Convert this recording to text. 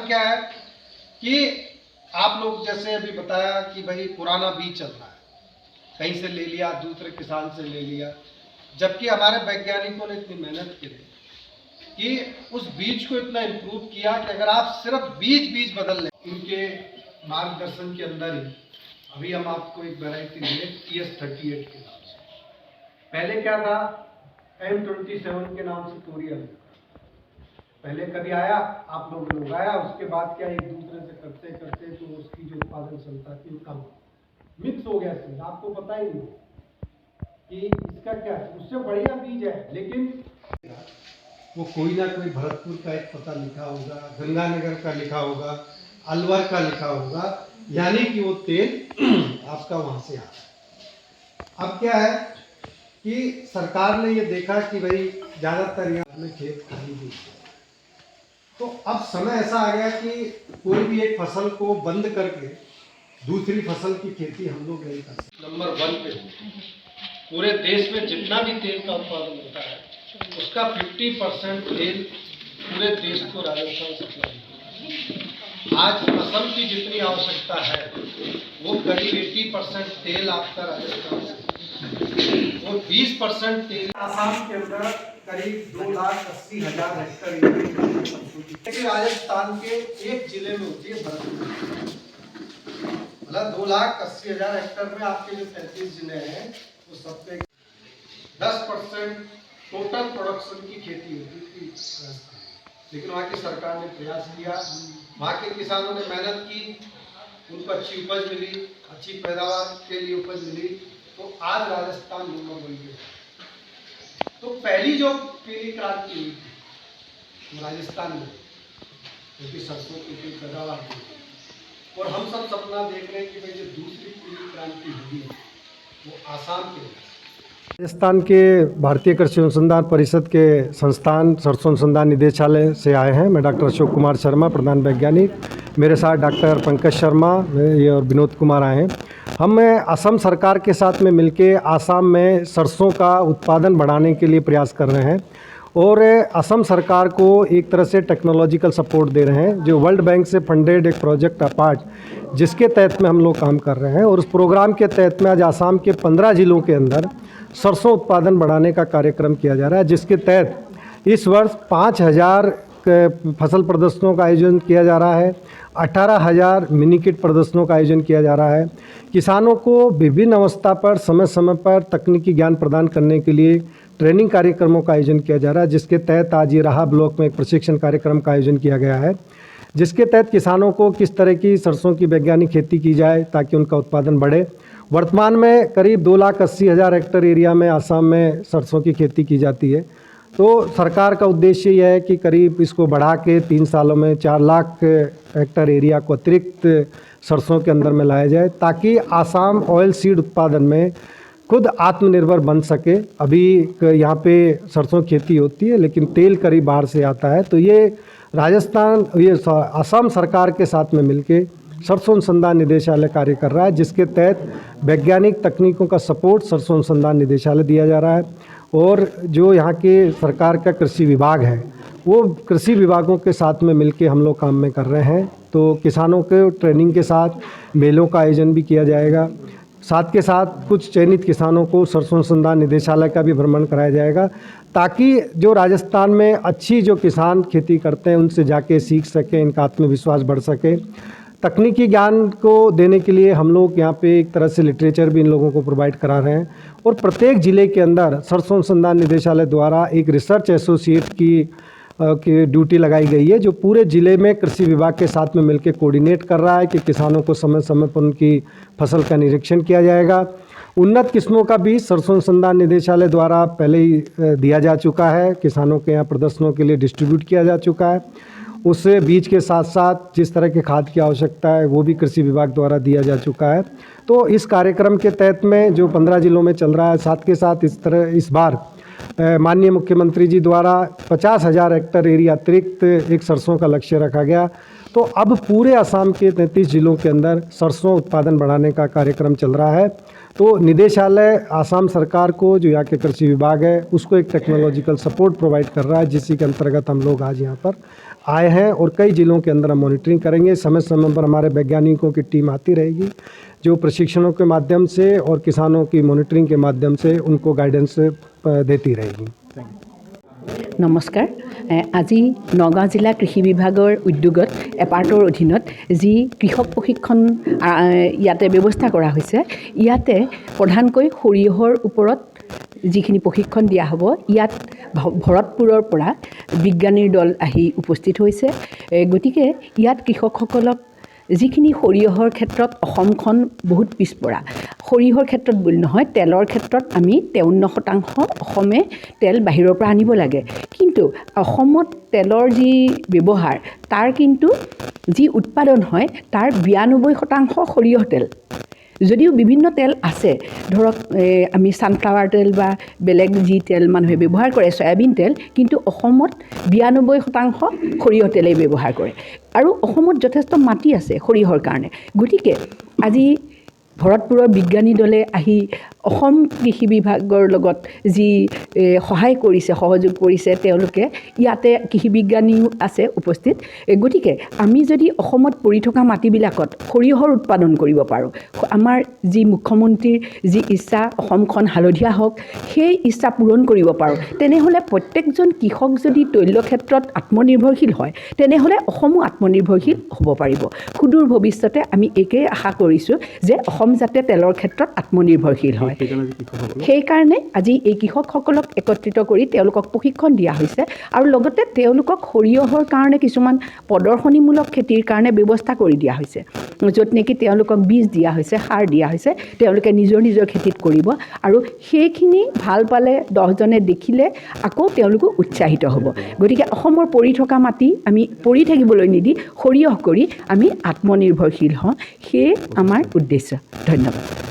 क्या है कि आप लोग जैसे अभी बताया कि भाई पुराना बीज चल रहा है, कहीं से ले लिया, दूसरे किसान से ले लिया, जबकि हमारे वैज्ञानिकों ने इतनी मेहनत की कि उस बीज को इतना इम्प्रूव किया कि अगर आप सिर्फ बीज बदल लें, इनके मार्गदर्शन के अंदर ही अभी हम आपको एक वैरायटी देंगे TS38 के नाम से। पहले क्या था, M27 के नाम से तोरिया पहले कभी आया, आप लोग ने उगाया, उसके बाद क्या एक दूसरे से करते करते तो उसकी जो उत्पादन क्षमता थी वो कम मिक्स हो गया था। आपको पता ही नहीं कि इसका क्या है, उससे बढ़िया बीज है, लेकिन वो कोई ना कोई भरतपुर का एक पता लिखा होगा, गंगानगर का लिखा होगा, अलवर का लिखा होगा, यानी कि वो तेल आपका वहां से आ रहा है। अब क्या है कि सरकार ने ये देखा कि भाई ज़्यादातर यहाँ में खेत खाली भी, तो अब समय ऐसा आ गया कि कोई भी एक फसल को बंद करके दूसरी फसल की खेती हम लोग नहीं कर सकते। नंबर 1 पे पूरे देश में जितना भी तेल का उत्पादन होता है उसका 50% तेल पूरे देश को राजस्थान सप्लाई करता है। आज असम की जितनी आवश्यकता है वो करीब 80% तेल आपका राजस्थान से, और 20% तेल आसाम के अंदर करीब 2,80,000 हेक्टेयर एरिया, लेकिन राजस्थान के एक जिले में होती है भरतपुर। मतलब 2,80,000 हेक्टेयर में आपके जो 33 जिले हैं वो सब पे 10% टोटल प्रोडक्शन की खेती होती थी राजस्थान, लेकिन वहाँ की सरकार ने प्रयास किया, वहाँ के किसानों ने मेहनत की, उनको अच्छी उपज मिली, अच्छी पैदावार के लिए उपज मिली, तो आज राजस्थान नंबर 1 पे। तो पहली जो पीली क्रांति हुई थी वो राजस्थान में, क्योंकि सरसों की पैदावार हुई, और हम सब सपना देख रहे हैं कि भाई जो दूसरी पीली क्रांति हुई वो आसाम के। राजस्थान के भारतीय कृषि अनुसंधान परिषद के संस्थान सरसों अनुसंधान निदेशालय से आए हैं। मैं डॉक्टर अशोक कुमार शर्मा, प्रधान वैज्ञानिक, मेरे साथ डॉक्टर पंकज शर्मा और विनोद कुमार आए हैं। हम असम सरकार के साथ में मिलके आसाम में सरसों का उत्पादन बढ़ाने के लिए प्रयास कर रहे हैं, और असम सरकार को एक तरह से टेक्नोलॉजिकल सपोर्ट दे रहे हैं, जो वर्ल्ड बैंक से फंडेड एक प्रोजेक्ट अपार्ट, जिसके तहत में हम लोग काम कर रहे हैं। और उस प्रोग्राम के तहत में आज आसाम के 15 जिलों के अंदर सरसों उत्पादन बढ़ाने का कार्यक्रम किया जा रहा है, जिसके तहत इस वर्ष 5,000 फसल प्रदर्शनों का आयोजन किया जा रहा है, 18,000 मिनी किट प्रदर्शनों का आयोजन किया जा रहा है। किसानों को विभिन्न अवस्था पर समय समय पर तकनीकी ज्ञान प्रदान करने के लिए ट्रेनिंग कार्यक्रमों का आयोजन किया जा रहा है, जिसके तहत आज ये राहा ब्लॉक में एक प्रशिक्षण कार्यक्रम का आयोजन किया गया है, जिसके तहत किसानों को किस तरह की सरसों की वैज्ञानिक खेती की जाए ताकि उनका उत्पादन बढ़े। वर्तमान में करीब 2,80,000 हेक्टेयर एरिया में आसाम में सरसों की खेती की जाती है। तो सरकार का उद्देश्य यह है कि करीब इसको बढ़ा के 3 सालों में 4 लाख हेक्टेयर एरिया को अतिरिक्त सरसों के अंदर में लाया जाए, ताकि आसाम ऑयल सीड उत्पादन में खुद आत्मनिर्भर बन सके। अभी यहाँ पे सरसों खेती होती है, लेकिन तेल करीब बाहर से आता है। तो ये राजस्थान, ये असम सरकार के साथ में मिलके सरसों अनुसंधान निदेशालय कार्य कर रहा है, जिसके तहत वैज्ञानिक तकनीकों का सपोर्ट सरसों अनुसंधान निदेशालय दिया जा रहा है। और जो यहाँ के सरकार का कृषि विभाग है, वो कृषि विभागों के साथ में मिलके हम लोग काम में कर रहे हैं। तो किसानों के ट्रेनिंग के साथ मेलों का आयोजन भी किया जाएगा, साथ के साथ कुछ चयनित किसानों को सरसों अनुसंधान निदेशालय का भी भ्रमण कराया जाएगा, ताकि जो राजस्थान में अच्छी जो किसान खेती करते हैं उनसे जाके सीख सकें, इनका आत्मविश्वास बढ़ सके। तकनीकी ज्ञान को देने के लिए हम लोग यहाँ पे एक तरह से लिटरेचर भी इन लोगों को प्रोवाइड करा रहे हैं, और प्रत्येक ज़िले के अंदर सरसों अनुसंधान निदेशालय द्वारा एक रिसर्च एसोसिएट की ड्यूटी लगाई गई है, जो पूरे ज़िले में कृषि विभाग के साथ में मिलकर कोऑर्डिनेट कर रहा है कि किसानों को समय समय पर उनकी फसल का निरीक्षण किया जाएगा। उन्नत किस्मों का बीज सरसों अनुसंधान निदेशालय द्वारा पहले ही दिया जा चुका है, किसानों के यहाँ प्रदर्शनों के लिए डिस्ट्रीब्यूट किया जा चुका है। उस बीज के साथ साथ जिस तरह के खाद की आवश्यकता है वो भी कृषि विभाग द्वारा दिया जा चुका है। तो इस कार्यक्रम के तहत में जो 15 जिलों में चल रहा है, साथ के साथ इस बार माननीय मुख्यमंत्री जी द्वारा 50,000 हेक्टेयर एरिया अतिरिक्त एक सरसों का लक्ष्य रखा गया। तो अब पूरे असम के 33 जिलों के अंदर सरसों उत्पादन बढ़ाने का कार्यक्रम चल रहा है। तो निदेशालय आसाम सरकार को, जो यहाँ के कृषि विभाग है, उसको एक टेक्नोलॉजिकल सपोर्ट प्रोवाइड कर रहा है, जिसी के अंतर्गत हम लोग आज यहाँ पर आए हैं और कई जिलों के अंदर हम मॉनिटरिंग करेंगे। समय समय पर हमारे वैज्ञानिकों की टीम आती रहेगी, जो प्रशिक्षणों के माध्यम से और किसानों की मॉनिटरिंग के माध्यम से उनको गाइडेंस देती रहेगी। नमस्कार। আজি নগাঁও জিলা কৃষি বিভাগৰ উদ্যোগত এপাৰ্টৰ অধীনত যি কৃষক প্ৰশিক্ষণ ইয়াতে ব্যৱস্থা কৰা হৈছে, ইয়াতে প্ৰধানকৈ সৰিয়হৰ ওপৰত যিখিনি প্ৰশিক্ষণ দিয়া হ'ব, ইয়াত ভৰতপুৰৰ পৰা বিজ্ঞানীৰ দল আহি উপস্থিত হৈছে। গতিকে ইয়াত কৃষকসকলক যিখিনি সৰিয়হৰ ক্ষেত্ৰত অসমখন বহুত পিছপৰা, সৰিয়হৰ ক্ষেত্ৰত বুলি নহয়, তেলৰ ক্ষেত্ৰত আমি 53% অসমে তেল বাহিৰৰ পৰা আনিব লাগে। কিন্তু অসমত তেলৰ যি ব্যৱহাৰ, তাৰ কিন্তু যি উৎপাদন হয় তাৰ 92% সৰিয়হ তেল। যদিও বিভিন্ন তেল আছে, ধৰক আমি ছানফ্লাৱাৰ তেল বা বেলেগ যি তেল মানুহে ব্যৱহাৰ কৰে, চয়াবিন তেল, কিন্তু অসমত 92% সৰিয়হ তেলেই ব্যৱহাৰ কৰে। আৰু অসমত যথেষ্ট মাটি আছে সৰিয়হৰ কাৰণে। গতিকে আজি ভৰতপুৰৰ বিজ্ঞানী দলে আহি অসম কৃষি বিভাগৰ লগত যি সহায় কৰিছে, সহযোগ কৰিছে, তেওঁলোকে ইয়াতে কৃষি বিজ্ঞানীও আছে উপস্থিত। গতিকে আমি যদি অসমত পৰি থকা মাটিবিলাকত সৰিয়হৰ উৎপাদন কৰিব পাৰোঁ, আমাৰ যি মুখ্যমন্ত্ৰীৰ যি ইচ্ছা অসমখন হালধীয়া হওক, সেই ইচ্ছা পূৰণ কৰিব পাৰোঁ, তেনেহ'লে প্ৰত্যেকজন কৃষক যদি তৈল ক্ষেত্ৰত আত্মনিৰ্ভৰশীল হয়, তেনেহ'লে অসমো আত্মনিৰ্ভৰশীল হ'ব পাৰিব। সুদূৰ ভৱিষ্যতে আমি একেই আশা কৰিছোঁ যে অসম যাতে তেলৰ ক্ষেত্ৰত আত্মনিৰ্ভৰশীল হয়। সেইকাৰণে আজি এই কৃষকসকলক একত্ৰিত কৰি তেওঁলোকক প্ৰশিক্ষণ দিয়া হৈছে আৰু লগতে তেওঁলোকক সৰিয়হৰ কাৰণে কিছুমান প্ৰদৰ্শনীমূলক খেতিৰ কাৰণে ব্যৱস্থা কৰি দিয়া হৈছে, য'ত নেকি তেওঁলোকক বীজ দিয়া হৈছে, সাৰ দিয়া হৈছে, তেওঁলোকে নিজৰ নিজৰ খেতিত কৰিব আৰু সেইখিনি ভাল পালে 10জনে দেখিলে আকৌ তেওঁলোকো উৎসাহিত হ'ব। গতিকে অসমৰ পৰি থকা মাটি আমি পৰি থাকিবলৈ নিদি সৰিয়হ কৰি আমি আত্মনিৰ্ভৰশীল হওঁ, সেয়ে আমাৰ উদ্দেশ্য। ধন্যবাদ।